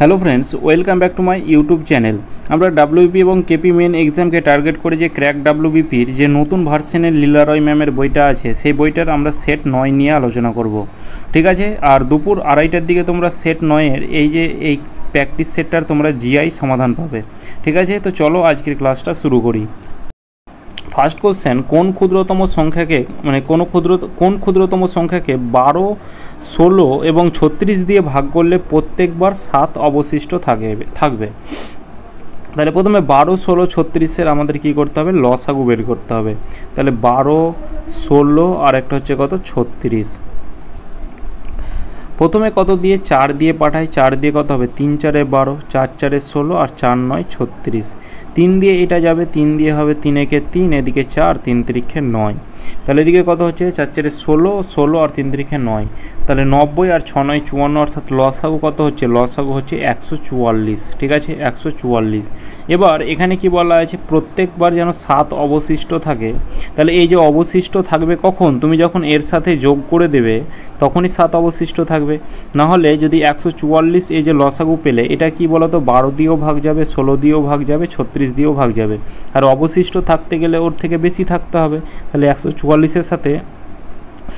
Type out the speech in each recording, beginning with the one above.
Hello friends welcome back to my YouTube channel. আমরা WB এবং KP main এক্সামকে target করে যে ক্র্যাক ডাব্লিউবিপির যে নতুন ভার্সনের লীলা রয় ম্যামের বইটা আছে সেই বইটার আমরা সেট 9 নিয়ে আলোচনা করব। ঠিক আছে, আর দুপুর 2:30টার দিকে তোমরা সেট 9-এর এই প্র্যাকটিস সেটটার তোমরা জিআই সমাধান পাবে। ঠিক আছে, তো চলো আজকের ক্লাসটা শুরু করি। ফার্স্ট কোশ্চেন, কোন ক্ষুদ্রতম সংখ্যাকে কোন ক্ষুদ্রতম সংখ্যাকে 12, 16 এবং 36 দিয়ে ভাগ করলে প্রত্যেকবার 7 অবশিষ্ট থাকবে। তাহলে প্রথমে 12, 16, 36-এর আমাদের কী করতে হবে, লসাগু বের করতে হবে। তাহলে 12, 16 আর একটা হচ্ছে কত 36। প্রথমে কত দিয়ে 4 দিয়ে পাঠাই, 4 দিয়ে কত হবে 3 4 12, 4 4 16 আর 4 9 36। 3 দিয়ে এটা যাবে, 3 দিয়ে হবে 3 একে 3, এদিকে 4, 3 3 9। তাহলে এদিকে কত হচ্ছে 4 4 16, 16 আর 3 3 9। তাহলে 90 আর 6 9 54, অর্থাৎ লসাগু কত হচ্ছে, লসাগু হচ্ছে 144। ঠিক আছে, 144। এবার এখানে কি বলা আছে, প্রত্যেকবার যেন 7 অবশিষ্ট থাকে। তাহলে এই যে অবশিষ্ট থাকবে কখন, তুমি যখন এর সাথে যোগ করে দেবে তখনই 7 অবশিষ্ট থাকবে। নাহলে যদি 144 এই যে লসাগু পেলে, এটা কি বলতো 12 দিয়েও ভাগ যাবে, 16 দিয়েও ভাগ যাবে, 36 দিয়েও ভাগ যাবে। আর অবশিষ্ট থাকতে গেলে ওর থেকে বেশি থাকতে হবে। তাহলে 144-এর সাথে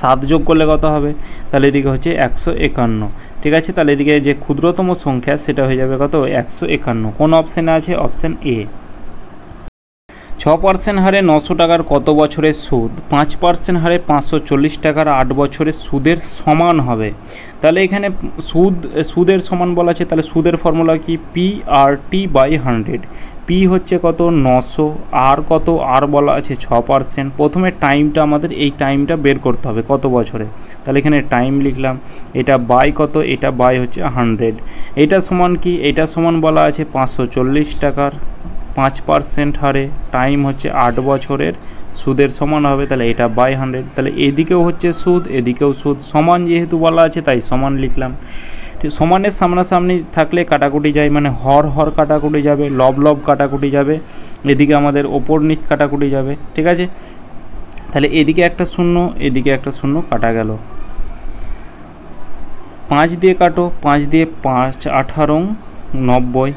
7 যোগ করলে কত হবে, তাহলে এদিকে হচ্ছে 151। ঠিক আছে, তাহলে এদিকে যে ক্ষুদ্রতম সংখ্যা সেটা হয়ে যাবে কত 151। কোন অপশানে আছে, অপশান এ। 6% হারে 900 টাকার কত বছরের সুদ 5% হারে 540 টাকার 8 বছরের সুদের সমান হবে। তাহলে এখানে সুদের সমান বলা আছে, তাহলে সুদের ফর্মুলা কি, PRT/100। পি হচ্ছে কত 900, আর কত, আর বলা আছে 6%। প্রথমে টাইমটা আমাদের এই টাইমটা বের করতে হবে কত বছরে। তাহলে এখানে টাইম লিখলাম, এটা বাই কত, এটা বাই হচ্ছে 100। এটা সমান কি, এটা সমান বলা আছে 540 টাকার 5% হারে টাইম হচ্ছে 8 বছরের সুদের সমান হবে। তাহলে এটা বাই 100। তাহলে এদিকেও হচ্ছে সুদ, এদিকেও সুদ, সমান যেহেতু বলা আছে তাই সমান লিখলাম। ঠিক, সমানের সামনাসামনি থাকলে কাটাকুটি যায়, মানে হর কাটাকুটি যাবে, লব কাটাকুটি যাবে, এদিকে আমাদের ওপর নিচ কাটাকুটি যাবে। ঠিক আছে, তাহলে এদিকে একটা শূন্য, এদিকে একটা শূন্য কাটা গেল। 5 দিয়ে কাটো, 5 দিয়ে 5 18 90।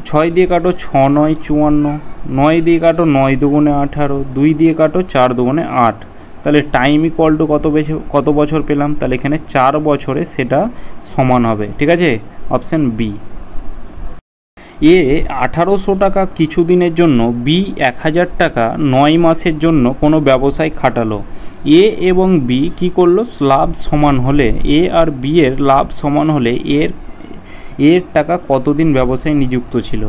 6 দিয়ে কাটো, 6 9 54। 9 দিয়ে কাটো, 9 দুগুণে 18। 2 দিয়ে কাটো, 4 দুগুণে 8। তাহলে টাইম ইকুয়াল টু কত বছর পেলাম, তাহলে এখানে 4 বছরে সেটা সমান হবে। ঠিক আছে, অপশান বি। এ 1800 টাকা কিছু দিনের জন্য, বি 1000 টাকা 9 মাসের জন্য কোনো ব্যবসায় খাটালো। এ এবং বি কী করলো, লাভ সমান হলে, এ আর বি এর লাভ সমান হলে এর টাকা কতদিন ব্যবসায় নিযুক্ত ছিল।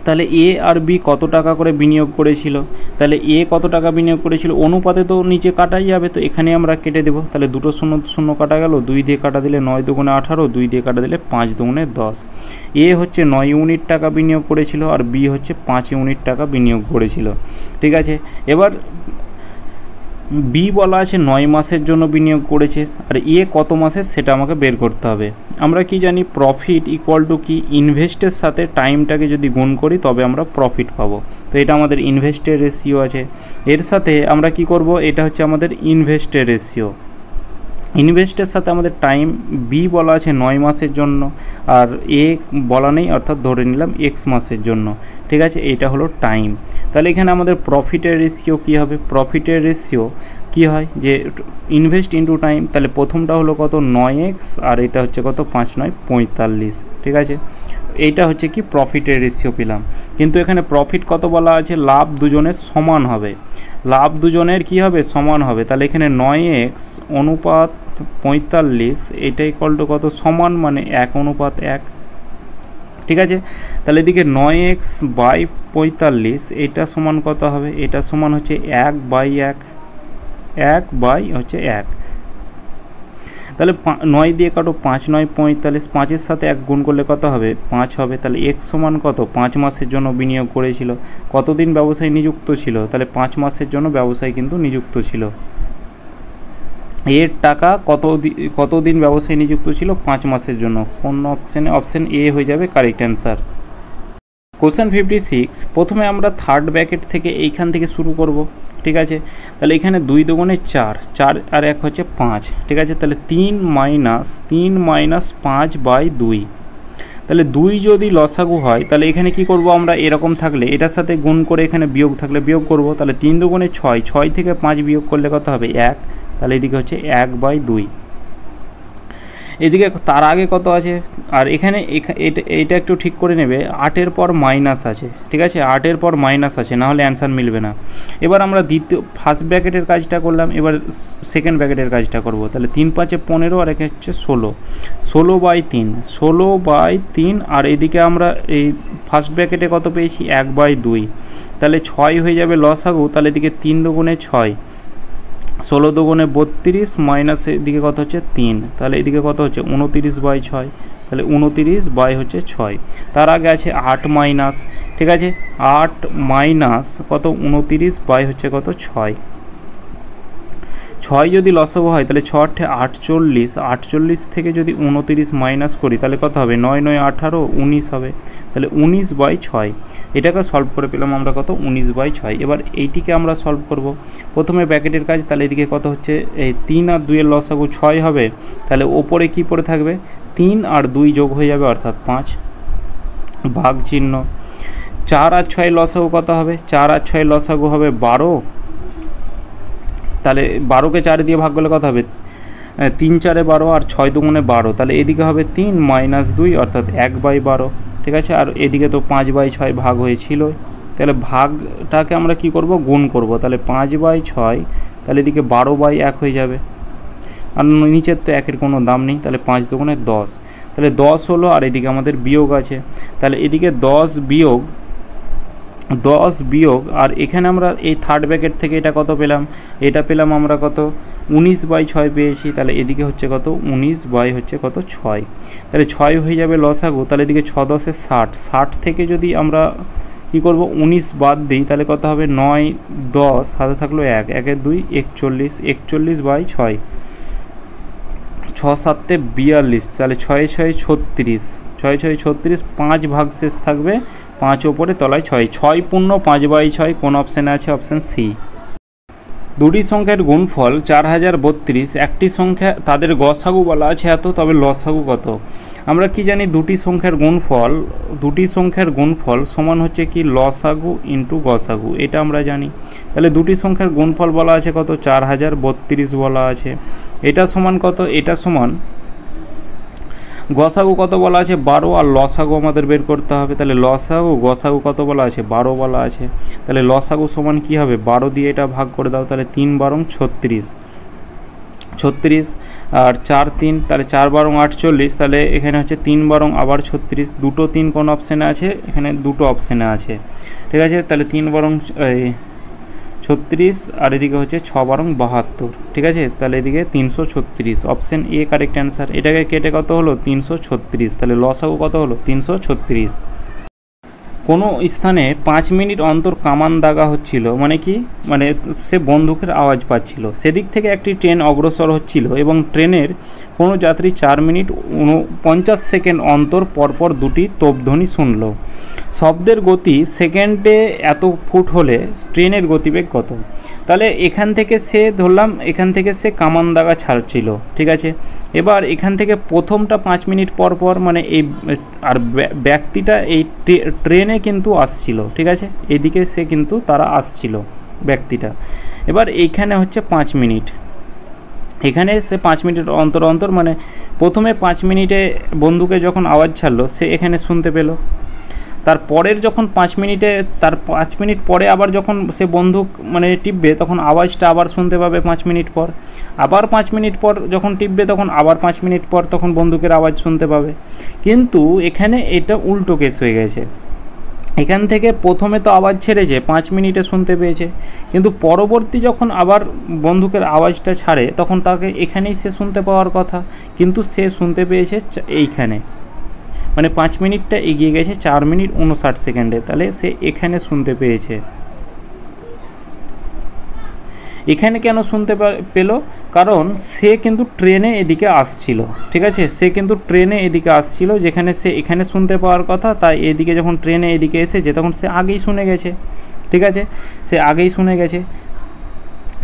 তাহলে এ আর বি কত টাকা করে বিনিয়োগ করেছিল, তাহলে এ কত টাকা বিনিয়োগ করেছিল অনুপাতে তো নিচে কাটাই যাবে, তো এখানে আমরা কেটে দেবো। তাহলে দুটো শূন্য শূন্য কাটা গেল, 2 দিয়ে কাটা দিলে 9 দুগুণে 18, 2 দিয়ে কাটা দিলে 5 দুগুণে 10। এ হচ্ছে 9 ইউনিট টাকা বিনিয়োগ করেছিল আর বি হচ্ছে 5 ইউনিট টাকা বিনিয়োগ করেছিল। ঠিক আছে, এবার বি বলা আছে 9 মাসের জন্য বিনিয়োগ করেছে, আর এ কত মাসের সেটা আমাকে বের করতে হবে। আমরা কি জানি, প্রফিট ইকুয়াল টু কি, ইনভেস্টের সাথে টাইমটাকে যদি গুণ করি তবে আমরা প্রফিট পাবো। তো এটা আমাদের ইনভেস্টের রেশিও আছে। এর সাথে আমরা কি করব, এটা হচ্ছে আমাদের ইনভেস্টের রেশিও। ইনভেস্টের সাথে আমাদের টাইম, বি বলা আছে 9 মাসের জন্য আর এ বলা নেই, অর্থাৎ ধরে নিলাম x মাসের জন্য। ঠিক আছে, এটা হলো টাইম। তাহলে এখানে আমাদের প্রফিটের রেশিও কী হবে, প্রফিটের রেশিও কী হয় যে ইনভেস্ট ইন্টু টাইম। তাহলে প্রথমটা হলো কত 9x আর এটা হচ্ছে কত 5 9 45। ঠিক আছে, এইটা হচ্ছে কি প্রফিটের রেশিও পেলাম। কিন্তু এখানে প্রফিট কত বলা আছে, লাভ দুজনের সমান হবে, লাভ দুজনের কি হবে, সমান হবে। তাহলে এখানে 9x অনুপাত 45, এটা ইকুয়াল টু কত, সমান মানে 1:1। ঠিক আছে, তাহলে এদিকে 9x বাই 45 এটা সমান কত হবে, এটা সমান হচ্ছে 1/1, 1/1। তাহলে 9 দিয়ে কাটো, 5 9 45, 5-এর সাথে 1 গুণ করলে কত হবে, 5 হবে। তাহলে x সমান কত, 5 মাসের জন্য বিনিয়োগ করেছিল। কতদিন ব্যবসায় নিযুক্ত ছিল, তাহলে 5 মাসের জন্য ব্যবসায় কিন্তু নিযুক্ত ছিল। এর টাকা কতদিন ব্যবসায় নিযুক্ত ছিল, 5 মাসের জন্য। কোন অপশানে, অপশান এ হয়ে যাবে কারেক্ট অ্যান্সার। কোশ্চেন 56, প্রথমে আমরা থার্ড ব্র্যাকেট থেকে এইখান থেকে শুরু করব। ঠিক আছে। তাহলে এখানে 2 দুগুণে 4, 4 আর 1 হচ্ছে 5, ঠিক আছে। তাহলে 3 মাইনাস 5/2। তাহলে 2 যদি লসাগু হয় তাহলে এখানে কি করব আমরা, এরকম থাকলে এটার সাথে গুণ করে এখানে বিয়োগ থাকলে বিয়োগ করব। তাহলে 3 দুগুণে 6, 6 থেকে 5 বিয়োগ করলে কত হবে 1, তাহলে এদিকে হচ্ছে 1/2। এদিকে তার আগে কত আছে, আর এখানে এটা একটু ঠিক করে নেবে, 8-এর পর মাইনাস আছে, ঠিক আছে, 8-এর পর মাইনাস আছে, না হলে অ্যান্সার মিলবে না। এবার আমরা ফার্স্ট ব্র্যাকেটের কাজটা করলাম, এবার সেকেন্ড ব্র্যাকেটের কাজটা করব। তাহলে 3 5 15 আর এখানে হচ্ছে 16, 16/3, আর এদিকে আমরা এই ফার্স্ট ব্র্যাকেটে কত পেয়েছি 1/2, তাহলে 6 হয়ে যাবে লসাগু। তাহলে এদিকে 3 দুগুণে 6, 16 দুগুণে 32 মাইনাস এদিকে কত হচ্ছে 3, তাহলে এদিকে কত হচ্ছে 29/6, তাহলে 29/6। তার আগে আছে 8 মাইনাস, ঠিক আছে, 8 মাইনাস কত 29 হচ্ছে কত 6। 6 যদি লসাগু হয় তাহলে 6 8 48, 48 থেকে যদি 29 মাইনাস করি তাহলে কত হবে 9 9 18 19 হবে, তাহলে 19/6। এটাকে সলভ করে পেলাম আমরা কত 19/6। এবার এইটিকে আমরা সলভ করব। প্রথমে ব্র্যাকেটের কাজ, তাহলে এদিকে কত হচ্ছে এই 3 আর 2 এর লসাগু 6 হবে, তাহলে ওপরে কি পড়ে থাকবে 3 আর 2 যোগ হয়ে যাবে অর্থাৎ 5, ভাগ চিহ্ন। 4 আর 6 লসাগু কত হবে, 4 আর 6 লসাগু হবে 12, তাহলে 12কে 4 দিয়ে ভাগ করলে কত হবে 3 4 12 আর 6 দুগুণে 12, তাহলে এদিকে হবে 3 মাইনাস 2 অর্থাৎ 1/12, ঠিক আছে। আর এদিকে তো 5/6 ভাগ হয়েছিল, তাহলে ভাগটাকে আমরা কি করব গুণ করব, তাহলে 5/6, তাহলে এদিকে 12/1 হয়ে যাবে, আর নিচের তো 1-এর কোনো দাম নেই, তাহলে 5 দুগুণে 10, তাহলে 10 হলো। আর এদিকে আমাদের বিয়োগ আছে, তাহলে এদিকে 10 বিয়োগ, আর এখানে আমরা এই থার্ড ব্র্যাকেট থেকে এটা কত পেলাম, এটা পেলাম আমরা কত 19/6 পেয়েছি, তাহলে এদিকে হচ্ছে কত 19/6, তাহলে 6 হয়ে যাবে লসাগু। তাহলে এদিকে 6 10 60, 60 থেকে যদি আমরা কি করব 19 বাদ দিই তাহলে কত হবে 9 10, হাতে থাকলো 1, 1 এর 2 41, 41/6, 6 7 42, তাহলে 6 6 36, 6 6 36, 5 ভাগ শেষ থাকবে, 5 ওপরে তলায় 6, 6 পূর্ণ 5/6 কোন অপশানে আছে, অপশান সি। দুটি সংখ্যার গুণফল 4032, একটি সংখ্যা তাদের গসাগু বলা আছে এত, তবে লসাগু কত। আমরা কি জানি দুটি সংখ্যার গুণফল সমান হচ্ছে কি লসাগু ইন্টু গসাগু, এটা আমরা জানি। তাহলে দুটি সংখ্যার গুণফল বলা আছে কত 4032 বলা আছে, এটা সমান কত, এটা সমান গসাগু কত বলা আছে 12, আর লসাগু আমাদের বের করতে হবে। তাহলে গসাগু কত বলা আছে 12 বলা আছে, তাহলে লসাগু সমান কি হবে 12 দিয়ে এটা ভাগ করে দাও, তাহলে 3 12 36, আর 4 3, তাহলে 4 12 48, তাহলে এখানে হচ্ছে 3 12 আবার 36, দুটো 3 কোন অপশানে আছে, এখানে দুটো অপশানে আছে, ঠিক আছে। তাহলে 3 12 36, আর এদিকে হচ্ছে 6 12 72, ঠিক আছে। তাহলে এদিকে 336, অপশান এ কারেক্ট অ্যান্সার। এটাকে কেটে কত হলো 336, তাহলে লসাগু কত হলো 336। কোনো স্থানে 5 মিনিট অন্তর কামান দাগা হচ্ছিল, মানে কি, মানে সে বন্দুকের আওয়াজ পাচ্ছিল, সেদিক থেকে একটি ট্রেন অগ্রসর হচ্ছিল এবং ট্রেনের কোনো যাত্রী 4 মিনিট 49 সেকেন্ড অন্তর পরপর দুটি তোপধ্বনি শুনল। শব্দের গতি সেকেন্ডে এত ফুট হলে ট্রেনের গতিবেগ কত। তাহলে এখান থেকে সে ধরলাম, এখান থেকে সে কামান দাগা ছাড়ছিল, ঠিক আছে। এবার এখান থেকে প্রথমটা 5 মিনিট পর মানে এই, আর ব্যক্তিটা এই ট্রেনে কিন্তু আসছিল, ঠিক আছে, এদিকে সে কিন্তু তারা আসছিল ব্যক্তিটা। এবার এইখানে হচ্ছে 5 মিনিট, এখানে সে 5 মিনিট অন্তর মানে প্রথমে 5 মিনিটে বন্দুকে যখন আওয়াজ ছাড়লো সে এখানে শুনতে পেল, তারপরের যখন 5 মিনিটে, তার 5 মিনিট পরে আবার যখন সে বন্দুক মানে টিপবে তখন আওয়াজটা আবার শুনতে পাবে 5 মিনিট পর, আবার 5 মিনিট পর যখন টিপবে তখন আবার 5 মিনিট পর তখন বন্দুকের আওয়াজ শুনতে পাবে। কিন্তু এখানে এটা উল্টো কেস হয়ে গেছে, এখান থেকে প্রথমে তো আওয়াজ ছেড়েছে 5 মিনিটে শুনতে পেয়েছে, কিন্তু পরবর্তী যখন আবার বন্দুকের আওয়াজটা ছাড়ে তখন তাকে এখানেই সে শুনতে পাওয়ার কথা, কিন্তু সে শুনতে পেয়েছে এইখানে, মানে 5 মিনিটটা এগিয়ে গেছে 4 মিনিট 59 সেকেন্ডে, তাহলে সে এখানে শুনতে পেয়েছে। এখানে কেন শুনতে পেল, কারণ সে কিন্তু ট্রেনে এদিকে আসছিল, ঠিক আছে, সে কিন্তু ট্রেনে এদিকে আসছিল, যেখানে সে এখানে শুনতে পাওয়ার কথা, তাই এদিকে যখন ট্রেনে এদিকে এসেছে তখন সে আগেই শুনে গেছে, ঠিক আছে, সে আগেই শুনে গেছে।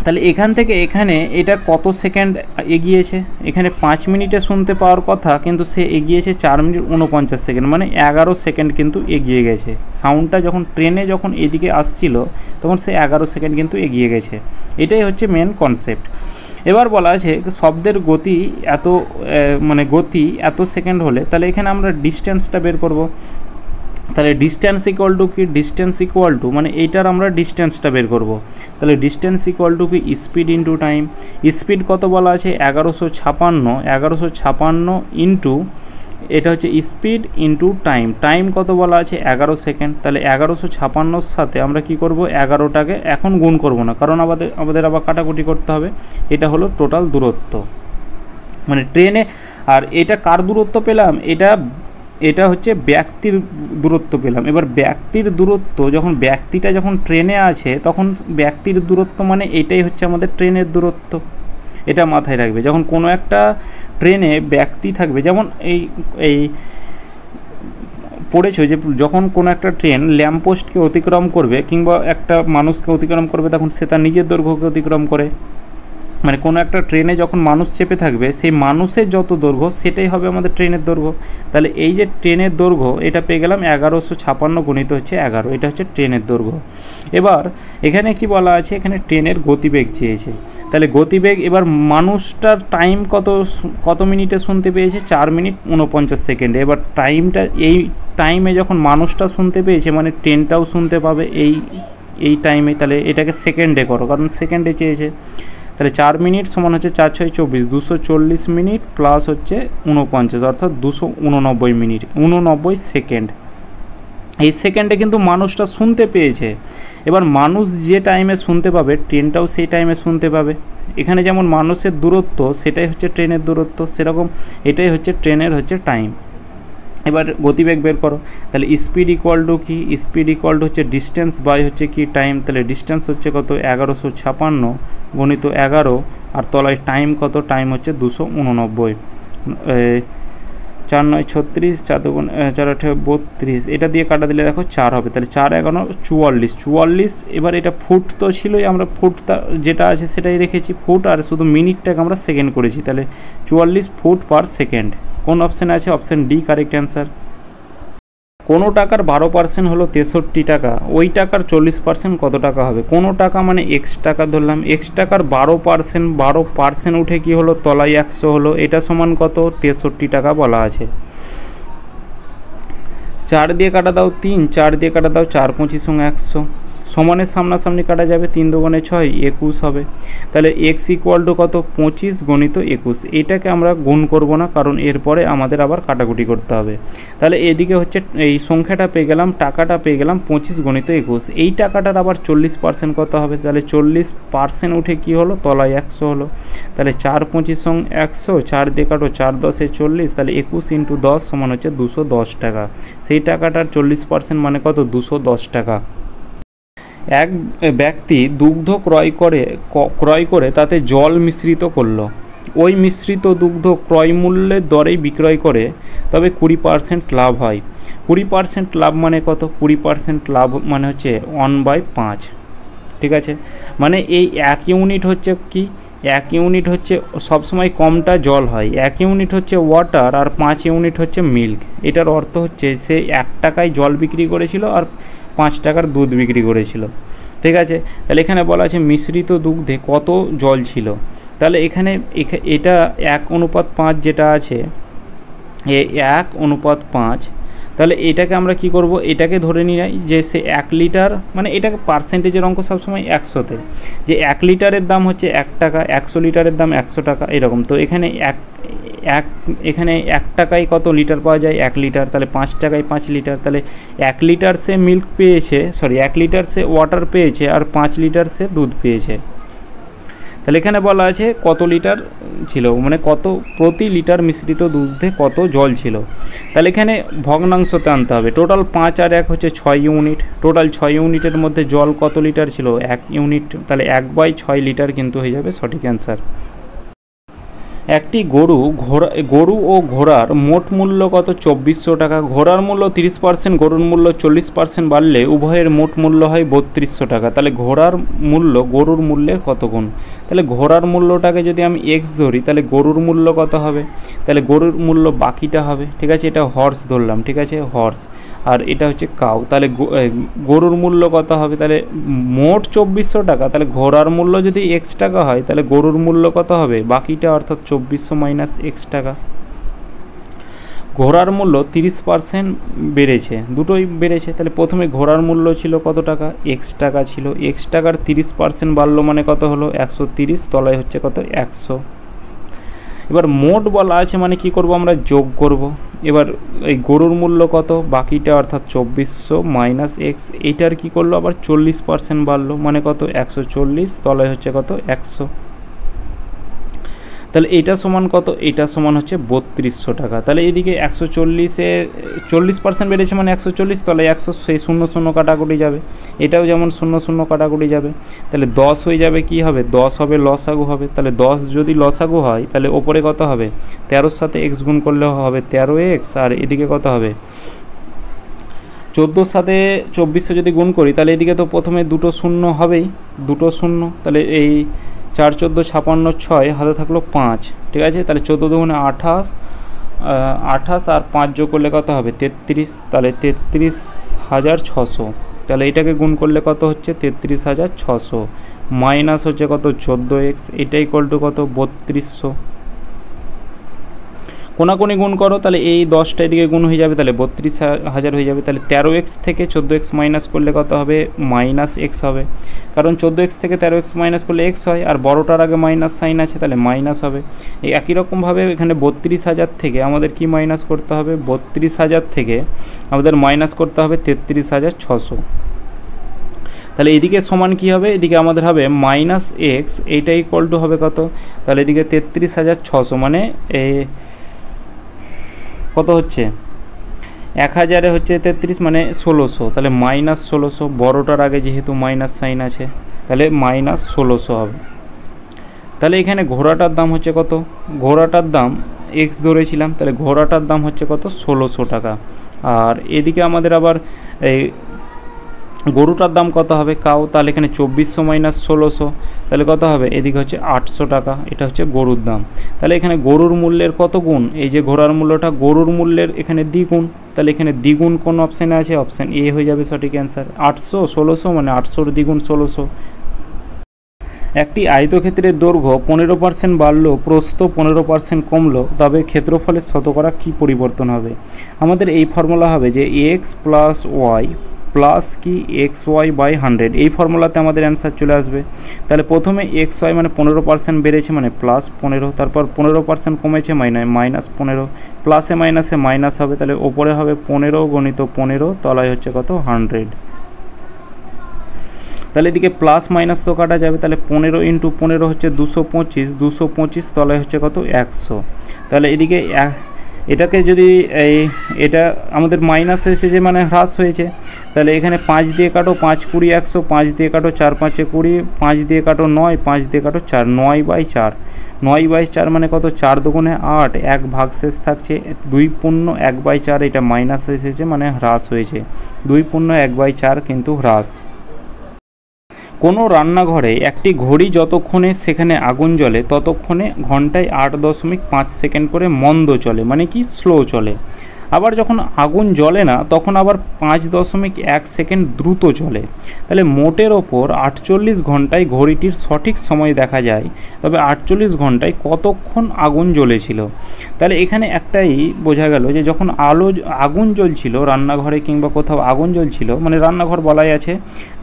তাহলে এখান থেকে এখানে এটা কত সেকেন্ড এগিয়েছে, এখানে 5 মিনিটে শুনতে পাওয়ার কথা কিন্তু সে এগিয়েছে 4 মিনিট 49 সেকেন্ড, মানে 11 সেকেন্ড কিন্তু এগিয়ে গেছে। সাউন্ডটা যখন ট্রেনে যখন এদিকে আসছিল তখন সে 11 সেকেন্ড কিন্তু এগিয়ে গেছে। এটাই হচ্ছে মেন কনসেপ্ট। এবার বলা আছে শব্দের গতি এত মানে গতি এত সেকেন্ড হলে তাহলে এখানে আমরা ডিস্টেন্সটা বের করব। তাহলে ডিস্টেন্স ইকুয়াল টু কি, ডিস্টেন্স ইকুয়াল টু মানে এইটার আমরা ডিস্টেন্সটা বের করব। তাহলে ডিস্টেন্স ইকুয়াল টু কি স্পিড ইন্টু টাইম। স্পিড কত বলা আছে 1156 ইন্টু এটা হচ্ছে স্পিড ইন্টু টাইম। টাইম কত বলা আছে 11 সেকেন্ড। তাহলে 1156 সাথে আমরা কি করব 11টাকে এখন গুণ করব না, কারণ আমাদের আবার কাটাকুটি করতে হবে। এটা হলো টোটাল দূরত্ব মানে ট্রেনে। আর এটা কার দূরত্ব পেলাম, এটা হচ্ছে ব্যক্তির দূরত্ব পেলাম। এবার ব্যক্তির দূরত্ব যখন ব্যক্তিটা যখন ট্রেনে আছে তখন ব্যক্তির দূরত্ব মানে এটাই হচ্ছে আমাদের ট্রেনের দূরত্ব। এটা মাথায় রাখবে যখন কোনো একটা ট্রেনে ব্যক্তি থাকবে, যেমন এই পড়েছো যে যখন কোনো একটা ট্রেন ল্যাম্পপোস্টকে অতিক্রম করবে কিংবা একটা মানুষকে অতিক্রম করবে তখন সে তার নিজের দৈর্ঘ্যকে অতিক্রম করে। মানে কোনো একটা ট্রেনে যখন মানুষ চেপে থাকবে সেই মানুষের যত দৈর্ঘ্য সেটাই হবে আমাদের ট্রেনের দৈর্ঘ্য। তাহলে এই যে ট্রেনের দৈর্ঘ্য এটা পেয়ে গেলাম 1156 গুণিত হচ্ছে 11, এটা হচ্ছে ট্রেনের দৈর্ঘ্য। এবার এখানে কি বলা আছে, এখানে ট্রেনের গতিবেগ চেয়েছে। তাহলে গতিবেগ এবার মানুষটার টাইম কত মিনিটে শুনতে পেয়েছে 4 মিনিট 49 সেকেন্ডে। এবার টাইমটা এই টাইমে যখন মানুষটা শুনতে পেয়েছে মানে ট্রেনটাও শুনতে পাবে এই টাইমে। তাহলে এটাকে সেকেন্ডে করো কারণ সেকেন্ডে চেয়েছে। তাহলে 4 মিনিট সমান হচ্ছে 4 6 24, 240 মিনিট প্লাস হচ্ছে 49 অর্থাৎ 289 মিনিট 89 সেকেন্ড। এই সেকেন্ডে কিন্তু মানুষটা শুনতে পেয়েছে। এবার মানুষ যে টাইমে শুনতে পাবে ট্রেনটাও সেই টাইমে শুনতে পাবে। এখানে যেমন মানুষের দূরত্ব সেটাই হচ্ছে ট্রেনের দূরত্ব, সেরকম এটাই হচ্ছে ট্রেনের হচ্ছে টাইম। এবার গতিবেগ বের করো। তাহলে স্পিড ইকুয়াল টু কি, স্পিড ইকুয়াল টু হচ্ছে ডিস্টেন্স বাই হচ্ছে কি টাইম। তাহলে ডিস্টেন্স হচ্ছে কত 1156 গণিত 11 আর তলায় টাইম কত, টাইম হচ্ছে 289। 4 9 36, 4 2 4 8 32, এটা দিয়ে কাটা দিলে দেখো 4 হবে। তাহলে 4 11 44। এবার এটা ফুট তো ছিলই, আমরা ফুট যেটা আছে সেটাই রেখেছি ফুট, আর শুধু মিনিটটাকে আমরা সেকেন্ড করেছি। তাহলে 44 ফুট পার সেকেন্ড। কোন অপশানে আছে, অপশান ডি কারেক্ট অ্যান্সার। কোনো টাকার 12% হলো 63 টাকা, ওই টাকার 40% কত টাকা হবে। কোনো টাকা মানে এক্স টাকা ধরলাম, এক্স টাকার 12% উঠে কি হলো তলায় 100 হলো, এটা সমান কত 63 টাকা বলা আছে। 4 দিয়ে কাটা দাও 3, 4 দিয়ে কাটা দাও 4 25 100, সমানের সামনাসামনি কাটা যাবে 3 2 6 21 হবে। তাহলে এক্স ইকুয়াল টু কত 25 গণিত 21। এটাকে আমরা গুণ করব না কারণ এরপরে আমাদের আবার কাটাকুটি করতে হবে। তাহলে এদিকে হচ্ছে এই সংখ্যাটা পেয়ে গেলাম, টাকাটা পেয়ে গেলাম 25 গণিত 21। এই টাকাটার আবার 40% কত হবে, তাহলে 40% উঠে কি হলো তলায় 100 হলো। তাহলে 4 25 100, 4 দিয়ে কাটো 4 10 40, তাহলে 21 × 10 সমান হচ্ছে 210 টাকা। সেই টাকাটার 40% মানে কত 210 টাকা। এক ব্যক্তি দুগ্ধ ক্রয় করে তাতে জল মিশ্রিত করলো, ওই মিশ্রিত দুগ্ধ ক্রয় মূল্যের দরেই বিক্রয় করে, তবে 20% লাভ হয়। 20% লাভ মানে কত, 20% লাভ মানে হচ্ছে 1/5। ঠিক আছে, মানে এই 1 ইউনিট হচ্ছে কি, 1 ইউনিট হচ্ছে সবসময় কমটা জল হয়, 1 ইউনিট হচ্ছে ওয়াটার আর 5 ইউনিট হচ্ছে মিল্ক। এটার অর্থ হচ্ছে সে 1 টাকায় জল বিক্রি করেছিল আর 5 টাকার দুধ বিক্রি করেছিল। ঠিক আছে, তাহলে এখানে বলা আছে মিশ্রিত দুগ্ধে কত জল ছিল। তাহলে এখানে এটা 1:5 যেটা আছে, 1:5, তাহলে এটাকে আমরা কি করব, এটাকে ধরে নিই যে সে 1 লিটার, মানে এটাকে পার্সেন্টেজের অঙ্ক সবসময় 100তে, যে 1 লিটারের দাম হচ্ছে 1 টাকা, 100 লিটারের দাম 100 টাকা এরকম। তো এখানে এখানে 1 টাকায় কত লিটার পাওয়া যায় 1 লিটার, তাহলে 5 টাকায় 5 লিটার। তাহলে 1 লিটার সে মিল্ক পেয়েছে, 1 লিটার সে ওয়াটার পেয়েছে আর 5 লিটার সে দুধ পেয়েছে। তাহলে এখানে বলা আছে কত লিটার ছিল, মানে কত প্রতি লিটার মিশ্রিত দুধে কত জল ছিল। তাহলে এখানে ভগ্নাংশতে আনতে হবে। টোটাল 5 আর 1 হচ্ছে 6 ইউনিট, টোটাল 6 ইউনিটের মধ্যে জল কত লিটার ছিল 1 ইউনিট, তাহলে 1/6 লিটার কিন্তু হয়ে যাবে সঠিক অ্যান্সার। একটি গরু ও ঘোড়ার মোট মূল্য কত? 2400 টাকা। ঘোড়ার মূল্য 30%, গরুর মূল্য 40% বাড়লে উভয়ের মোট মূল্য হয় 3200 টাকা। তাহলে ঘোড়ার মূল্য গরুর মূল্যের কত গুণ? তাহলে ঘোড়ার মূল্যটাকে যদি আমি এক্স ধরি তাহলে গরুর মূল্য কত হবে? তাহলে গরুর মূল্য বাকিটা হবে, ঠিক আছে, এটা হর্স ধরলাম, ঠিক আছে, হর্স, আর এটা হচ্ছে কাউ। তাহলে গরুর মূল্য কত হবে? তাহলে মোট 2400 টাকা, তাহলে ঘোড়ার মূল্য যদি এক্স টাকা হয় তাহলে গরুর মূল্য কত হবে? বাকিটা, অর্থাৎ 2400 মাইনাস এক্স টাকা। ঘোড়ার মূল্য 30% বেড়েছে, দুটোই বেড়েছে। তাহলে প্রথমে ঘোড়ার মূল্য ছিল কত টাকা? এক্স টাকা ছিল। এক্স টাকার 30% বাড়লো মানে কত হলো? 130, তলায় হচ্ছে কত? 100। এবার মোট বলা আছে মানে কি করব আমরা? যোগ করব। এবার এই গরুর মূল্য কত? বাকিটা, অর্থাৎ 2400 মাইনাস এক্স, এইটার কী করলো? আবার 40% বাড়লো মানে কত? 140, তলায় হচ্ছে কত? 100। তাহলে এইটা সমান কত? এইটা সমান হচ্ছে 3200 টাকা। তাহলে এইদিকে 140-এ 40% বেড়েছে মানে 140, তাহলে 100, সেই 00 কাটাকুটি যাবে, এটাও যেমন 00 কাটাকুটি যাবে। তাহলে 10 হয়ে যাবে, কি হবে? 10 হবে লসাগু হবে। তাহলে 10 যদি লসাগু হয় তাহলে ওপরে কত হবে? 13-র সাথে এক্স গুণ করলে হবে 13x, আর এদিকে কত হবে? 14-র সাথে 2400 যদি গুণ করি তাহলে এদিকে তো প্রথমে দুটো শূন্য হবেই, দুটো শূন্য। তাহলে এই 4 14 56 6, হাতে থাকলো 5, ঠিক আছে। তাহলে 14 দুগুণে 28, 28 আর 5 যোগ করলে কত হবে? 33। তাহলে 33,600। তাহলে এটাকে গুণ করলে কত হচ্ছে? 33,600 মাইনাস হচ্ছে কত? 14x, এটা ইকুয়াল টু কত? 3200। কোনাকুনি গুণ করো, তাহলে এই 10টা এদিকে গুণ হয়ে যাবে, তাহলে 32,000 হয়ে যাবে। তাহলে 13x থেকে 14x মাইনাস করলে কত হবে? মাইনাস এক্স হবে, কারণ 14x থেকে 13x মাইনাস করলে এক্স হয়, আর বড়টার আগে মাইনাস সাইন আছে তাহলে মাইনাস হবে। এই একই রকমভাবে এখানে 32,000 থেকে আমাদের কি মাইনাস করতে হবে? 32,000 থেকে আমাদের মাইনাস করতে হবে 33,600। তাহলে এদিকে সমান কি হবে? এদিকে আমাদের হবে মাইনাস এক্স, এইটা ইকুয়াল টু হবে কত? তাহলে এদিকে 33,600 মানে কত হচ্ছে? 1000-এ হচ্ছে 33 মানে 1600, তাহলে মাইনাস 1600, বড়টার আগে যেহেতু মাইনাস সাইন আছে তাহলে মাইনাস 1600 হবে। তাহলে এখানে ঘোড়াটার দাম হচ্ছে কত? ঘোড়াটার দাম এক্স ধরেছিলাম, তাহলে ঘোড়াটার দাম হচ্ছে কত? 1600 টাকা। আর এদিকে আমাদের আবার এই গরুটার দাম কত হবে? কাউ। তাহলে এখানে 2400 মাইনাস 1600, তাহলে কত হবে? এদিকে হচ্ছে 800 টাকা, এটা হচ্ছে গরুর দাম। তাহলে এখানে গরুর মূল্যের কত গুণ? এই যে ঘোড়ার মূল্যটা গরুর মূল্যের এখানে দ্বিগুণ, তাহলে এখানে দ্বিগুণ কোন অপশানে আছে? অপশান এ হয়ে যাবে সঠিক অ্যান্সার। 800 1600 মানে 800-র দ্বিগুণ 1600। একটি আয়তক্ষেত্রের দৈর্ঘ্য 15% বাড়লো, প্রস্থ 15% কমলো, তবে ক্ষেত্রফলের শতকরা কী পরিবর্তন হবে? আমাদের এই ফর্মুলা হবে যে এক্স প্লাস ওয়াই প্লাস কি এক্স ওয়াই বাই 100, এই ফর্মুলাতে আমাদের অ্যান্সার চলে আসবে। তাহলে প্রথমে এক্স ওয়াই মানে 15% বেড়েছে মানে প্লাস 15, তারপর 15% কমেছে মানে মাইনাস 15, প্লাসে মাইনাসে মাইনাস হবে, তাহলে ওপরে হবে 15 গণিত 15, তলায় হচ্ছে কত? 100। তাহলে এদিকে প্লাস মাইনাস তো কাটা যাবে, তাহলে 15 ইন্টু 15 হচ্ছে 225, 225 তলায় হচ্ছে কত? 100। তাহলে এদিকে এটাকে যদি এটা আমাদের মাইনাস এসেছে মানে হ্রাস হয়েছে, তাহলে এখানে 5 দিয়ে কাটো, 5 20 100, 5 দিয়ে কাটো 4 5 20, 5 দিয়ে কাটো 9, 5 দিয়ে কাটো 4, 9/4, 9/4 মানে কত? 4 দুগুণে 8, 1 ভাগশেষ থাকছে 2 পূর্ণ 1/4, এটা মাইনাস এসেছে মানে হ্রাস হয়েছে, 2 পূর্ণ 1/4 কিন্তু হ্রাস। কোনো রান্নাঘরে একটি ঘড়ি যতক্ষণে সেখানে আগুন জ্বলে ততক্ষণে ঘন্টায় 8.5 সেকেন্ড করে মন্দ চলে, মানে কি? স্লো চলে। আবার যখন আগুন জ্বলে না তখন আবার 5.1 সেকেন্ড দ্রুত চলে। তাহলে মোটের ওপর 48 ঘন্টায় ঘড়িটির সঠিক সময় দেখা যায়, তবে 48 ঘন্টায় কতক্ষণ আগুন জ্বলেছিল? তাহলে এখানে একটাই বোঝা গেল যে যখন আগুন জ্বলছিল রান্নাঘরে কিংবা কোথাও আগুন জ্বলছিল, মানে রান্নাঘর বলাই আছে,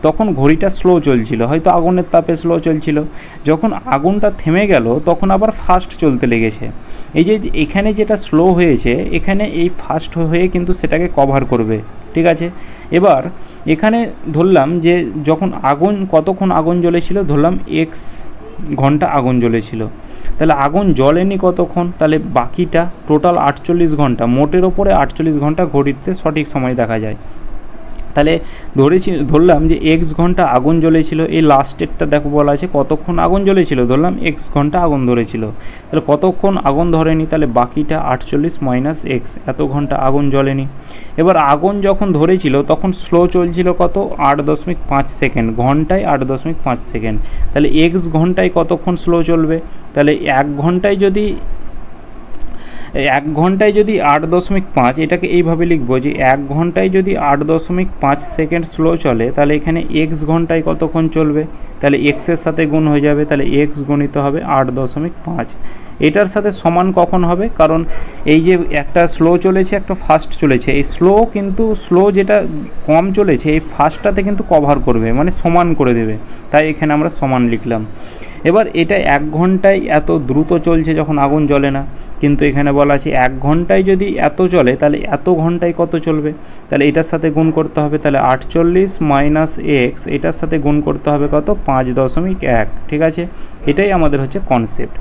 তখন ঘড়িটা স্লো চলছিল, হয়তো আগুনের তাপে স্লো চলছিল। যখন আগুনটা থেমে গেল তখন আবার ফাস্ট চলতে লেগেছে। এই যে এখানে যেটা স্লো হয়েছে, এখানে এই ফাস্ট হয়ে কিন্তু সেটাকে কভার করবে, ঠিক আছে। এবার এখানে ধরলাম যে যখন কতক্ষণ আগুন জ্বলেছিল, ধরলাম এক্স ঘন্টা আগুন জ্বলেছিল, তাহলে আগুন জ্বলেনি কতক্ষণ? তাহলে বাকিটা টোটাল 48 ঘন্টা, মোটের ওপরে 48 ঘন্টা ঘড়িতে সঠিক সময় দেখা যায়। তাহলে ধরলাম যে এক্স ঘন্টা আগুন জ্বলেছিল। এই লাস্টেরটা দেখো বলা আছে কতক্ষণ আগুন জ্বলেছিল, ধরলাম এক্স ঘন্টা আগুন ধরেছিল, তাহলে কতক্ষণ আগুন ধরেনি, তাহলে বাকিটা 48 মাইনাস এক্স, এত ঘন্টা আগুন জ্বলেনি। এবার আগুন যখন ধরেছিল তখন স্লো চলছিল কত, 8.5 সেকেন্ড, ঘন্টায় 8.5 সেকেন্ড। তাহলে এক্স ঘন্টায় কতক্ষণ স্লো চলবে, তাহলে 1 ঘন্টায় যদি 8.5, এটাকে এইভাবে লিখবো যে 1 ঘন্টায় যদি 8.5 সেকেন্ড স্লো চলে, তাহলে এখানে এক্স ঘন্টায় কতক্ষণ চলবে, তাহলে এক্সের সাথে গুণ হয়ে যাবে, তাহলে এক্স গুণিত হবে 8.5। এটার সাথে সমান কখন হবে, কারণ এই যে একটা স্লো চলেছে একটা ফাস্ট চলেছে, এই স্লো যেটা কম চলেছে এই ফাস্টটাতে কিন্তু কভার করবে, মানে সমান করে দেবে, তাই এখানে আমরা সমান লিখলাম। এবার এটা 1 ঘন্টায় এত দ্রুত চলছে যখন আগুন জ্বলে না, কিন্তু এখানে বলা আছে 1 ঘন্টায় যদি এত চলে তাহলে এত ঘন্টায় কত চলবে, তাহলে এটার সাথে গুণ করতে হবে, তাহলে 48 মাইনাস এক্স, এটার সাথে গুণ করতে হবে কত, 5.1। ঠিক আছে, এটাই আমাদের হচ্ছে কনসেপ্ট।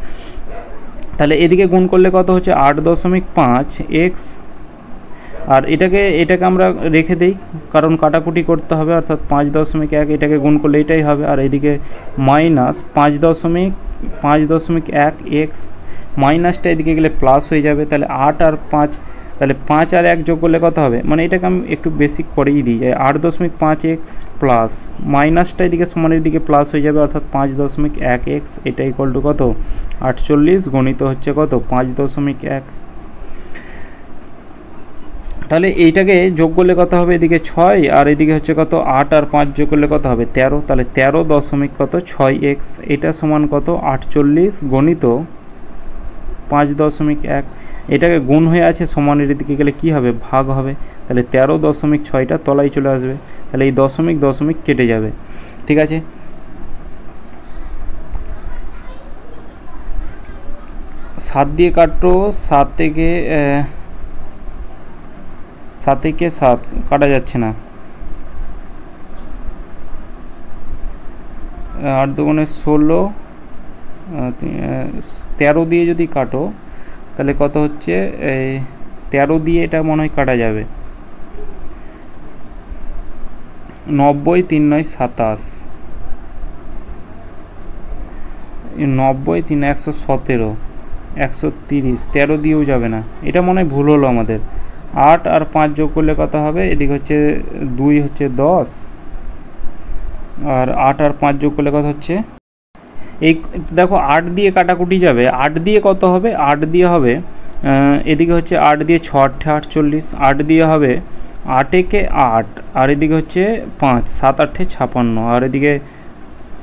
তাহলে এদিকে গুণ করলে কত হচ্ছে 8.5 এক্স, আর এটাকে আমরা রেখে দেই কারণ কাটাকুটি করতে হবে, অর্থাৎ 5.1 এটাকে গুণ করলে এটাই হবে, আর এদিকে মাইনাস 5.1 এক্স, মাইনাসটা এদিকে গেলে প্লাস হয়ে যাবে, তাহলে 8 আর 5, তাহলে 5 আর 1 যোগ করলে কত হবে, মানে এটাকে আমি একটু বেসিক করেই দিই, 8.5 এক্স প্লাস মাইনাসটা এদিকে সমানের দিকে প্লাস হয়ে যাবে, অর্থাৎ 5.1 এক্স, এটা ইকুয়াল টু কত 48 গণিত হচ্ছে কত 5.1। তাহলে এইটাকে যোগ করলে কত হবে, এদিকে 6 আর এদিকে হচ্ছে কত 8 আর 5 যোগ করলে কত হবে 13, তাহলে 13.6 এক্স, এটা সমান কত 48 গণিত 5.1। এটাকে গুণ হয়ে আছে, সমানের দিকে গেলে কি হবে, ভাগ হবে, তাহলে 13.6টা তলায় চলে আসবে, তাহলে এই দশমিক কেটে যাবে। ঠিক আছে, সাত দিয়ে কাটো, 7 থেকে 7 কাটা যাচ্ছে না, 8 দুগুণে 16, 13 দিয়ে যদি কাটো তাহলে কত হচ্ছে, 13 দিয়ে এটা মনে হয় কাটা যাবে, 90, 3 9 27, 90, 3 117, 130, 13 দিয়েও যাবে না, এটা মনে হয় ভুল হলো আমাদের। 8 আর 5 যোগ করলে কত হবে, এদিকে হচ্ছে 2 হচ্ছে 10, আর 8 আর 5 যোগ করলে কত হচ্ছে, এই দেখো 8 দিয়ে কাটাকুটি যাবে, 8 দিয়ে কত হবে, 8 দিয়ে হবে এদিকে হচ্ছে 8 দিয়ে 6 8 48, 8 দিয়ে হবে 8 একে 8, আর এদিকে হচ্ছে 5 7 8 56, আর এদিকে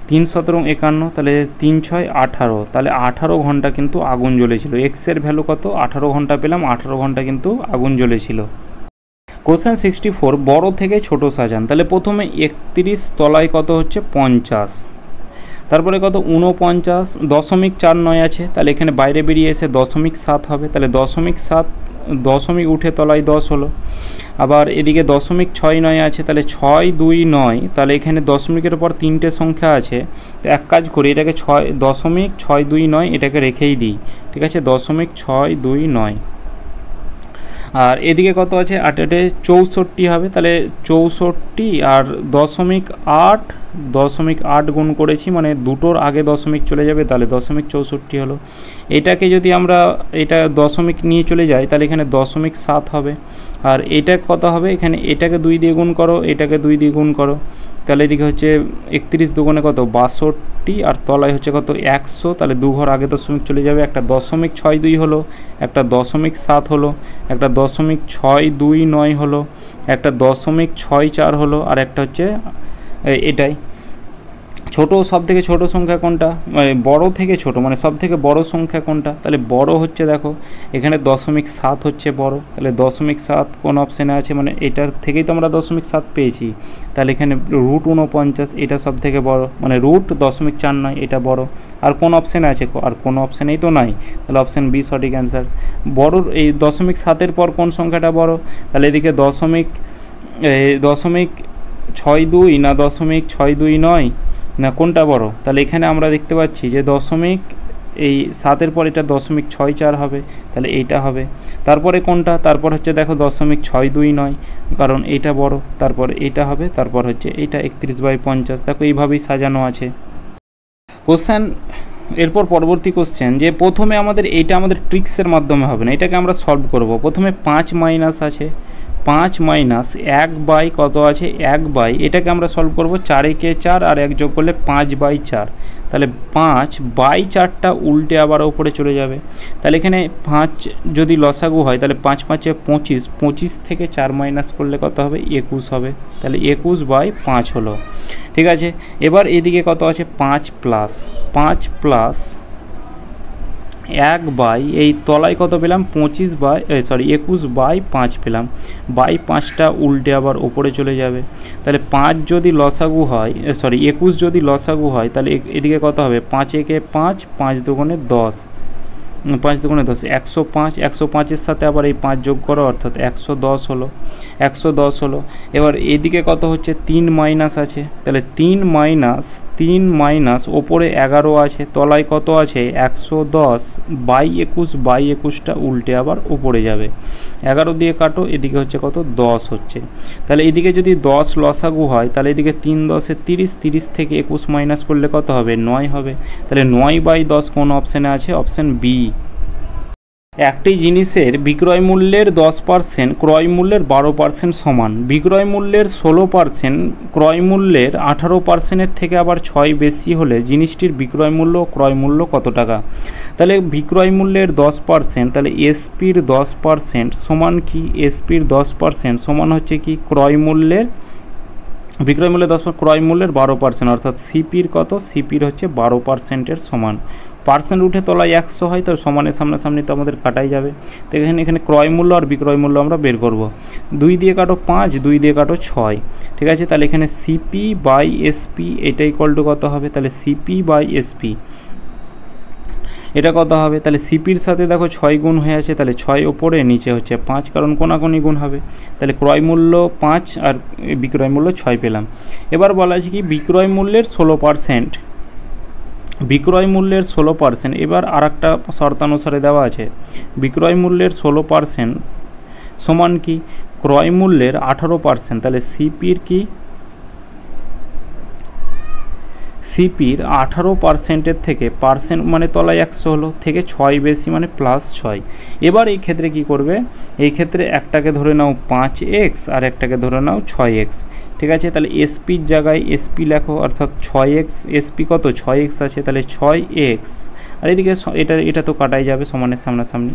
3 17 51, তাহলে 3 6 18, তাহলে 18 ঘন্টা কিন্তু আগুন জ্বলেছিল। এক্সের ভ্যালু কত, 18 ঘন্টা পেলাম, 18 ঘন্টা কিন্তু আগুন জ্বলেছিল। কোশ্চেন 64, বড় থেকে ছোট সাজান। তাহলে প্রথমে 31 তলায় কত হচ্ছে 50, তারপরে কত 49, 0.49 আছে, তাহলে এখানে বাইরে বেরিয়ে এসে 0.7 হবে, তাহলে 0.7 দশমিক উঠে তলায় 10 হলো। আবার এদিকে 0.69 আছে, তাহলে 6 2 9, তাহলে এখানে দশমিকের পর 3টে সংখ্যা আছে, তো এক কাজ করি এটাকে 0.629 এটাকে রেখেই দিই। ঠিক আছে, 0.629, আর এদিকে কত আছে 8 8 64 হবে, তাহলে 64 আর 0.8 গুণ করেছি, মানে দুটোর আগে দশমিক চলে যাবে, তাহলে 0.64 হলো। এটাকে যদি আমরা এটা দশমিক নিয়ে চলে যাই তাহলে এখানে 0.7 হবে, আর এটা কত হবে, এখানে এটাকে 2 দিয়ে গুণ করো, এটাকে 2 দিয়ে গুণ করো, তাহলে এদিকে হচ্ছে 31 দুগুণে কত 62, আর তলায় হচ্ছে কত 100, তাহলে 2 ঘর আগে দশমিক চলে যাবে, একটা 0.62 হলো, একটা 0.7 হলো, একটা 0.629 হলো, একটা 0.64 হলো, আর একটা হচ্ছে এটাই। ছোট, সব থেকে ছোট সংখ্যা কোনটা, মানে বড় থেকে ছোট, মানে সব থেকে বড় সংখ্যা কোনটা, তাহলে বড় হচ্ছে দেখো এখানে 0.7 হচ্ছে বড়, তাহলে 0.7 কোন অপশানে আছে, মানে এটার থেকেই তো আমরা 0.7 পেয়েছি, তাহলে এখানে √49 এটা সব থেকে বড়, মানে √0.49 এটা বড়। আর কোন অপশানে আছে, আর কোনো অপশানেই তো নাই, তাহলে অপশান বি সঠিক অ্যান্সার। বড় এই 0.7-এর পর কোন সংখ্যাটা বড়, তাহলে এদিকে 0.62 না 0.629 না কোনটা বড়, তাহলে এখানে আমরা দেখতে পাচ্ছি যে এই 7-এর পর এটা 0.64 হবে, তাহলে এইটা হবে। তারপরে কোনটা, তারপর হচ্ছে দেখো 0.629, কারণ এইটা বড়, তারপর এইটা হবে, তারপর হচ্ছে এইটা 31/50। দেখো এইভাবেই সাজানো আছে কোশ্চেন। এরপর পরবর্তী কোশ্চেন, যে প্রথমে আমাদের এইটা আমাদের ট্রিক্সের মাধ্যমে হবে না, এটাকে আমরা সলভ করব। প্রথমে 5 মাইনাস আছে, 5 মাইনাস 1 কত আছে 1 এটাকে আমরা সলভ করব। 4 × 4 আর 1 যোগ করলে 5/4, তাহলে 5/4টা উল্টে আবার উপরে চলে যাবে। তাহলে এখানে 5 যদি লসাগু হয় তাহলে 5 × 5 = 25, 25 থেকে 4 মাইনাস করলে কত হবে 21 হবে, তাহলে 21/5 হলো। ঠিক আছে, এবার এদিকে কত আছে 5 প্লাস 1 এই তলায় কত পেলাম 21/5 পেলাম, 5টা উল্টে আবার ওপরে চলে যাবে। তাহলে 5 যদি লসাগু হয় 21 যদি লসাগু হয় তাহলে এদিকে কত হবে 5 × 5, 5 × 2 = 10, 5 × 2 = 10, 105, 105-এর সাথে আবার এই 5 যোগ করো, অর্থাৎ 110 হলো, 110 হলো। এবার এদিকে কত হচ্ছে 3 মাইনাস আছে, তাহলে 3 মাইনাস ওপরে 11 আছে, তলায় কত আছে 110/21, উল্টে আবার উপরে যাবে। 11 দিয়ে কাটো, এদিকে হচ্ছে কত 10 হচ্ছে। তাহলে এদিকে যদি 10 লসাগু হয় তাহলে এদিকে 3 × 10 = 30, 30 থেকে 21 মাইনাস করলে কত হবে 9 হবে। তাহলে 9/10 কোন অপশানে আছে, অপশান বি। একটি জিনিসের বিক্রয় মূল্যের 10% ক্রয় মূল্যের 12% সমান, বিক্রয় মূল্যের 16% ক্রয় মূল্যের 18%-এর থেকে আবার 6 বেশি হলে জিনিসটির বিক্রয় মূল্য ও ক্রয় মূল্য কত টাকা। তাহলে বিক্রয় মূল্যের 10%, তাহলে এসপির 10% সমান কি, এসপির 10% সমান হচ্ছে কি ক্রয় মূল্যের, বিক্রয় মূল্যের 10%, ক্রয় মূল্যের 12%, অর্থাৎ সিপির কত, সিপির হচ্ছে 12%-এর সমান। পার্সেন্ট উঠে তলায় 100 হয়, তো সমানের সামনাসামনি তো আমাদের কাটাই যাবে। তো এখানে ক্রয় মূল্য আর বিক্রয় মূল্য আমরা বের করব। 2 দিয়ে কাটো 5, 2 দিয়ে কাটো 6, ঠিক আছে। তাহলে এখানে CP/SP এটা ইকুয়াল টু কত হবে, তাহলে CP/SP এটা কত হবে, তাহলে সিপির সাথে দেখো 6 গুণ হয়ে আছে, তাহলে 6 ওপরে নিচে হচ্ছে 5, কারণ কোনাকুনি গুণ হবে। তাহলে ক্রয় মূল্য 5 আর বিক্রয় মূল্য 6 পেলাম। এবার বলা আছে কি বিক্রয় মূল্যের 16%, বিক্রয় মূল্যের 16%। এবার আর একটা শর্তানুসারে দেওয়া আছে, বিক্রয় মূল্যের 16% সমান কি ক্রয় মূল্যের 18%, তাহলে সিপির কি, সিপির 18%-এর থেকে পার্সেন্ট মানে তলায় 100 হলো, থেকে 6 বেশি মানে +6। এবার এই ক্ষেত্রে কি করবে, এই ক্ষেত্রে একটাকে ধরে নাও 5x আর একটাকে ধরে নাও 6x, ঠিক আছে। তাহলে এসপির জায়গায় এসপি লেখো, অর্থাৎ 6x, এসপি কত 6x আছে, তাহলে 6x, আর এদিকে এটা তো কাটাই যাবে সমানের সামনাসামনি,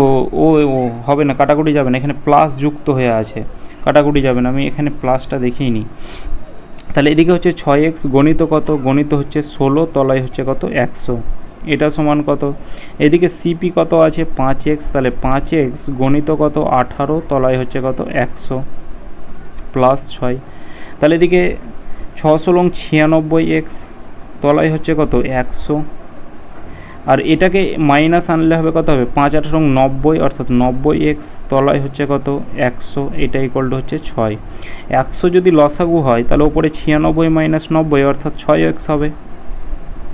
ও ও ও হবে না, কাটাকুটি যাবে না, এখানে প্লাস যুক্ত হয়ে আছে, কাটাকুটি যাবে না, আমি এখানে প্লাসটা দেখিয়ে নিই। তাহলে এদিকে হচ্ছে 6x গণিত কত, গণিত হচ্ছে 16, তলায় হচ্ছে কত 100, এটা সমান কত। এদিকে সিপি কত আছে 5x, তাহলে 5x গণিত কত 18, তলায় হচ্ছে কত 100 +6, তাহলে এদিকে 6×96x, তলায় হচ্ছে কত 100, আর এটাকে মাইনাস আনলে হবে কত হবে 5×8=90, অর্থাৎ 90x, তলায় হচ্ছে কত 100, এটা ইকুয়াল টু হচ্ছে 6। 100 যদি লসাগু হয় তাহলে ওপরে 96 - 90, অর্থাৎ 6x হবে,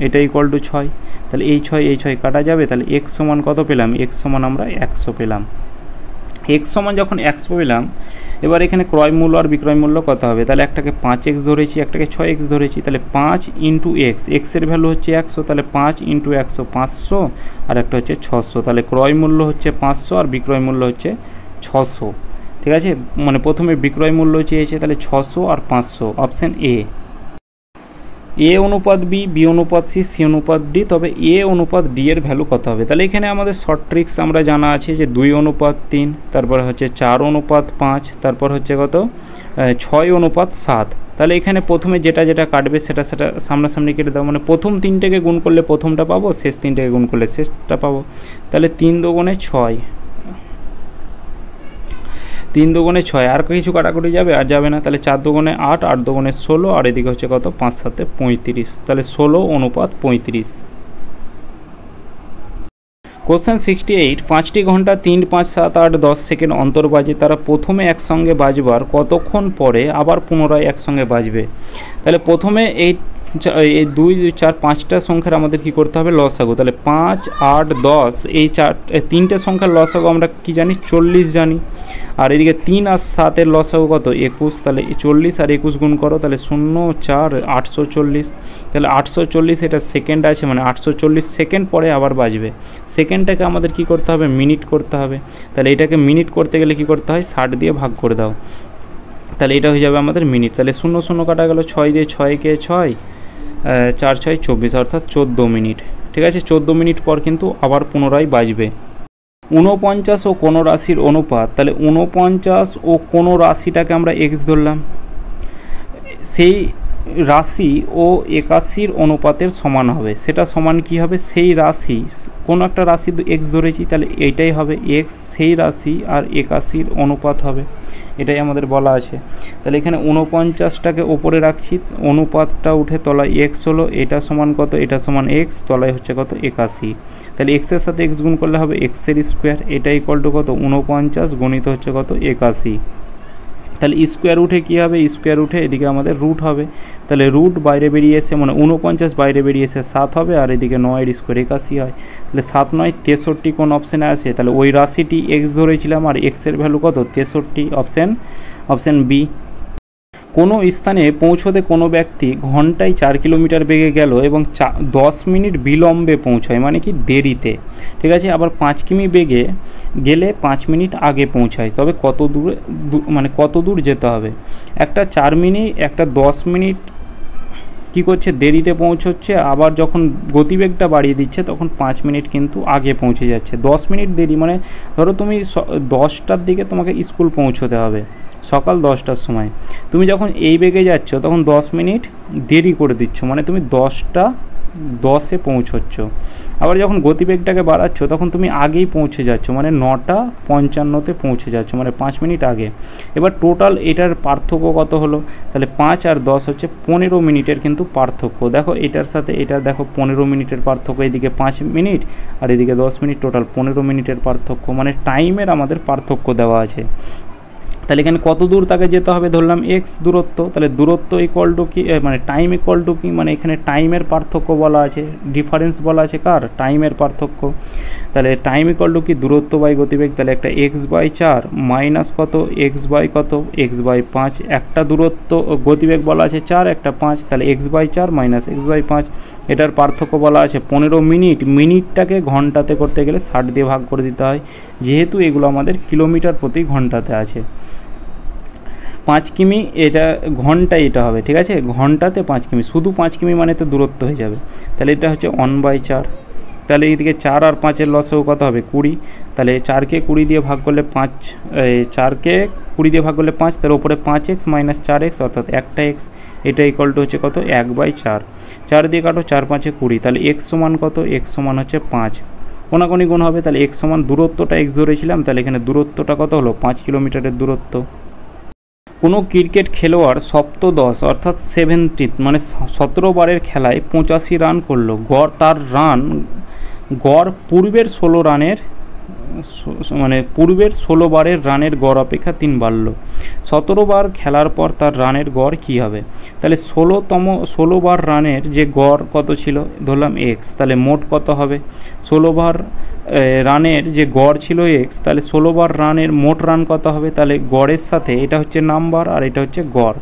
এটা ইকুয়াল টু 6। তাহলে এই 6 কাটা যাবে, তাহলে x সমান কত পেলাম, x সমান আমরা 100 পেলাম। x সমান যখন 100 পেলাম, এবার এখানে ক্রয় মূল্য আর বিক্রয় মূল্য কত হবে, তাহলে একটাকে 5x ধরেছি, একটাকে 6x ধরেছি, তাহলে 5 × x, x এর ভ্যালু হচ্ছে 100, তাহলে 5 × 100 500, আর একটা হচ্ছে 600, তাহলে ক্রয় মূল্য হচ্ছে 500 আর বিক্রয় মূল্য হচ্ছে 600, ঠিক আছে। মানে প্রথমে বিক্রয় মূল্য চেয়েছে, তাহলে 600 আর 500, অপশান এ। এ অনুপাত বি, বি অনুপাত সি, সি অনুপাত ডি, তবে এ অনুপাত ডি এর ভ্যালু কত হবে। তাহলে এখানে আমাদের শর্ট ট্রিক্স আমরা জানা আছে যে 2:3, তারপর হচ্ছে 4:5, তারপর হচ্ছে কত 6:7। তাহলে এখানে প্রথমে যেটা কাটবে সেটা সামনাসামনি কেটে দাও, মানে প্রথম 3টেকে গুণ করলে প্রথমটা পাবো, শেষ 3টেকে গুণ করলে শেষটা পাবো। তাহলে 3 × 2 = 6, 3 × 2 = 6, আর কিছু কাটাকুটি যাবে, আর যাবে না। তাহলে 4 × 2 = 8, 8 × 2 = 16, আর এদিকে হচ্ছে কত 5 × 7 = 35, তাহলে 16:35। কোশ্চেন 68, 5টি ঘন্টা 3, 5, 7, 8, 10 সেকেন্ড অন্তর বাজে, তারা প্রথমে একসঙ্গে বাজবার কতক্ষণ পরে আবার পুনরায় একসঙ্গে বাজবে। তাহলে প্রথমে এই এই 2 4 5টা সংখ্যার আমাদের কি করতে হবে লসাগু, তাহলে 5 8 10 এই তিনটে সংখ্যার লসাগু আমরা কি জানি 40 জানি, আর এদিকে 3 আর 7 এর লসাগু কত 21, তাহলে 40 আর 21 গুণ করো তাহলে 0 4 840, তাহলে 840 এটা সেকেন্ড আছে মানে 840 সেকেন্ড পরে আবার বাজবে। সেকেন্ডটাকে আমাদের কি করতে হবে মিনিট করতে হবে, তাহলে এটাকে মিনিট করতে গেলে কি করতে হয় 60 দিয়ে ভাগ করে দাও, তাহলে এটা হয়ে যাবে আমাদের মিনিট। তাহলে 0 0 কাটা গেল, 6 দিয়ে 6কে 6 4 6 24 অর্থাৎ 14 মিনিট। ঠিক আছে, 14 মিনিট পর কিন্তু আবার পুনরায় বাজবে। 49 ও কোনো রাশির অনুপাত, তাহলে 49 ও কোনো রাশিটাকে আমরা এক্স ধরলাম, সেই রাশি ও 81 অনুপাতের সমান হবে। সেটা সমান কি হবে, সেই রাশি কোনো একটা রাশি এক্স ধরেছি তাহলে এইটাই হবে এক্স, সেই রাশি আর 81 অনুপাত হবে, এটাই আমাদের বলা আছে। তাহলে এখানে 49টাকে ওপরে রাখছি, অনুপাতটা উঠে তলায় এক্স হলো, এটা সমান কত, এটা সমান এক্স, তলায় হচ্ছে কত 81, তাহলে এক্সের সাথে এক্স গুণ করলে হবে এক্সের স্কোয়ার, এটা ইকুয়াল টু কত 49 গণিত হচ্ছে কত 81। তাহলে স্কোয়ার উঠে কী হবে, স্কোয়ার উঠে এদিকে আমাদের রুট হবে, তাহলে রুট বাইরে বেরিয়ে এসে মানে 49 বাইরে বেরিয়ে এসে 7 হবে, আর এদিকে 9 স্কোয়ার 81 হয়, তাহলে 7 9 63 কোন অপশানে আসে, তাহলে ওই রাশিটি এক্স ধরেছিলাম আর এক্সের ভ্যালু কত 63, অপশান বি। কোনো স্থানে পৌঁছতে কোনো ব্যক্তি ঘন্টায় 4 কিলোমিটার বেগে গেল এবং 10 মিনিট বিলম্বে পৌঁছায়, মানে কি দেরিতে, ঠিক আছে। আবার 5 কিমি বেগে গেলে 5 মিনিট আগে পৌঁছায়, তবে কত দূরে মানে কত দূর যেতে হবে। একটা 4 মিনিট একটা 10 মিনিট কি করছে দেরিতে পৌঁছচ্ছে, আবার যখন গতিবেগটা বাড়িয়ে দিচ্ছে তখন 5 মিনিট কিন্তু আগে পৌঁছে যাচ্ছে। 10 মিনিট দেরি মানে ধরো তুমি 10টার দিকে তোমাকে স্কুল পৌঁছতে হবে, সকাল 10টার সময়, তুমি যখন এই বেগে যাচ্ছ তখন 10 মিনিট দেরি করে দিচ্ছ, মানে তুমি 10টা 10-এ পৌঁছচ্ছ। আবার যখন গতিবেগটাকে বাড়াচ্ছ তখন তুমি আগেই পৌঁছে যাচ্ছ, মানে 9টা 55-তে পৌঁছে যাচ্ছ, মানে 5 মিনিট আগে। এবার টোটাল এটার পার্থক্য কত হলো, তাহলে 5 আর 10 হচ্ছে 15 মিনিটের কিন্তু পার্থক্য। দেখো এটার সাথে এটা দেখো 15 মিনিটের পার্থক্য, এদিকে 5 মিনিট আর এদিকে 10 মিনিট, টোটাল 15 মিনিটের পার্থক্য, মানে টাইমের আমাদের পার্থক্য দেওয়া আছে। তাহলে এখানে কত দূর তাকে যেতে হবে, ধরলাম এক্স দূরত্ব, তাহলে দূরত্ব ইকুয়াল টু কি মানে টাইম ইকুয়াল টু কি, মানে এখানে টাইমের পার্থক্য বলা আছে, ডিফারেন্স বলা আছে কার, টাইমের পার্থক্য। তাহলে টাইম ইকুয়াল টু কি দূরত্ব বাই গতিবেগ, তাহলে একটা x/4 মাইনাস কত x/কত x/5, একটা দূরত্ব গতিবেগ বলা আছে 4, একটা 5, তাহলে x/4 মাইনাস x/5, এটার পার্থক্য বলা আছে 15 মিনিট। মিনিটটাকে ঘন্টাতে করতে গেলে 60 দিয়ে ভাগ করে দিতে হয়, যেহেতু এগুলো আমাদের কিলোমিটার প্রতি ঘন্টাতে আছে। 5 কিমি এটা ঘন্টায় এটা হবে, ঠিক আছে, ঘন্টাতে 5 কিমি, শুধু 5 কিমি মানে তো দূরত্ব হয়ে যাবে, তাহলে এটা হচ্ছে 1/4। তাহলে এইদিকে 4 আর 5-এর লসেও কত হবে 20, তাহলে 4কে 20 দিয়ে ভাগ করলে 5, 4কে 20 দিয়ে ভাগ করলে 5, তার উপরে 5x মাইনাস 4x অর্থাৎ একটা x, এটা ইকুয়াল টু হচ্ছে কত 1/4। 4 দিয়ে কাটো, 4 5-এ 20, তাহলে x সমান কত, x সমান হচ্ছে 5, কোনাকুনি গুণ হবে, তাহলে x সমান দূরত্বটা x ধরেছিলাম, তাহলে এখানে দূরত্বটা কত হলো 5 কিলোমিটারের দূরত্ব। কোনো ক্রিকেট খেলোয়াড় সপ্তদশ অর্থাৎ 70 মানে 17 বারের খেলায় 85 রান করলো, তার রান গড় পূর্বের 16 রানের মানে পূর্বের 16 বারের রানের গড় অপেক্ষা 3 বাড়লো। 17 বার খেলার পর তার রানের গড় কী হবে, তাহলে 16 বার রানের যে গড় কত ছিল ধরলাম এক্স, তাহলে মোট কত হবে, 16 বার রানের যে গড় ছিল এক্স, তাহলে 16 বার রানের মোট রান কত হবে, তাহলে গড়ের সাথে এটা হচ্ছে নাম্বার আর এটা হচ্ছে গড়,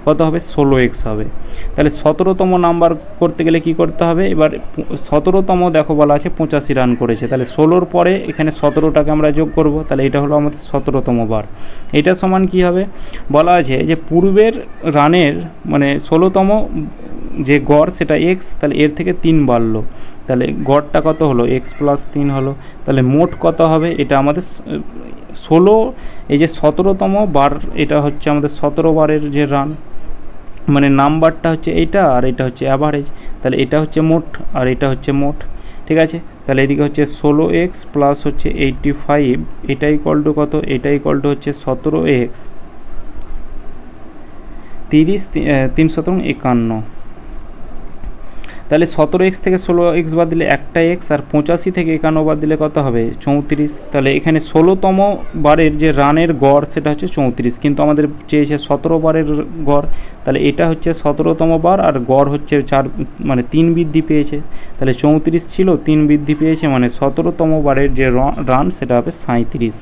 কত হবে 16x হবে। তাহলে 17তম নাম্বার করতে গেলে কি করতে হবে, এবার 17তম দেখো বলা আছে 85 রান করেছে, তাহলে 16-র পরে এখানে 17টাকে আমরা যোগ করব, তাহলে এটা হলো আমাদের 17তম বার। এটা সমান কি হবে, বলা আছে যে পূর্বের রানের মানে 16তম যে গড় সেটা এক্স, তাহলে এর থেকে 3 বাড়লো, তাহলে গড়টা কত হলো এক্স প্লাস 3 হলো, তাহলে মোট কত হবে, এটা আমাদের 16 এই যে 17তম বার, এটা হচ্ছে আমাদের 17 বারের যে রান মানে নাম্বারটা হচ্ছে এইটা আর এটা হচ্ছে অ্যাভারেজ, তাহলে এটা হচ্ছে মোট আর এটা হচ্ছে মোট, ঠিক আছে। তাহলে এদিকে হচ্ছে 16x প্লাস হচ্ছে 85, এটা ইকুয়াল টু কত, এটা ইকুয়াল টু হচ্ছে 17x 30 351, তাহলে 17x থেকে 16x বাদ দিলে একটা এক্স, আর 85 থেকে 51 বাদ দিলে কত হবে 34। তাহলে এখানে 16তম বারের যে রানের গড় সেটা হচ্ছে 34, কিন্তু আমাদের চেয়েছে 17 বারের গড়, তাহলে এটা হচ্ছে 17তম বার আর গড় হচ্ছে 4, মানে 3 বৃদ্ধি পেয়েছে। তাহলে 34 ছিল 3 বৃদ্ধি পেয়েছে, মানে 17তম বারের যে রান সেটা হবে 37।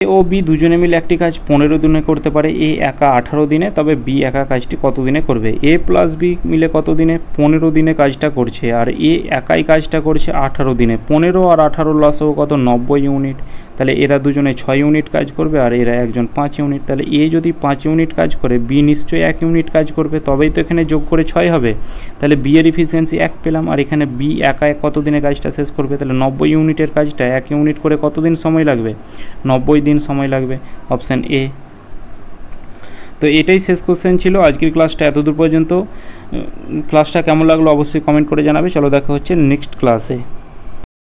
এ ও বি দুজনে মিলে একটি কাজ 15 দিনে করতে পারে, এ একা 18 দিনে, তবে বি একা কাজটি কত দিনে করবে? এ প্লাস বি মিলে কত দিনে? 15 দিনে কাজটা করছে, আর এ একাই কাজটা করছে 18 দিনে। 15 আর 18 লসও কত? 90 ইউনিট। তাহলে এরা দুজনে 6 ইউনিট কাজ করবে আর এরা একজন 5 ইউনিট। তাহলে এ যদি 5 ইউনিট কাজ করে, বি নিশ্চয়ই 1 ইউনিট কাজ করবে, তবেই তো এখানে যোগ করে 6 হবে। তাহলে বি এর এফিসিয়েন্সি 1 পেলাম, আর এখানে বি একা কত দিনে কাজটা শেষ করবে? তাহলে 90 ইউনিটের কাজটা 1 ইউনিট করে কত দিন সময় লাগবে? 90 দিন সময় লাগবে, অপশান এ। তো এটাই শেষ কোশ্চেন ছিল আজকের ক্লাসটা, এতদূর পর্যন্ত। ক্লাসটা কেমন লাগলো অবশ্যই কমেন্ট করে জানাবে। চলো দেখা হচ্ছে নেক্সট ক্লাসে।